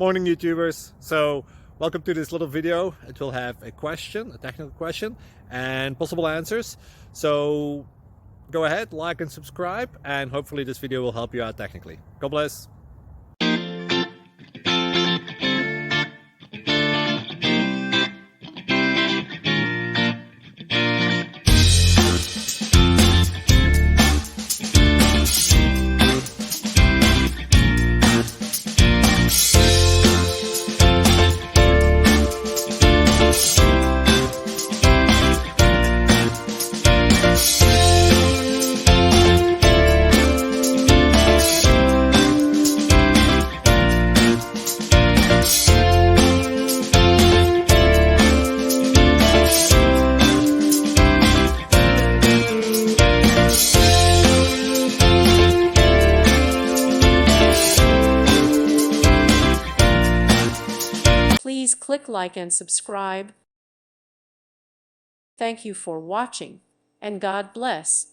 Morning, YouTubers. So welcome to this little video. It will have a question, a technical question, and possible answers. So go ahead, like and subscribe, and hopefully this video will help you out technically. God bless. Please click like and subscribe. Thank you for watching, and God bless.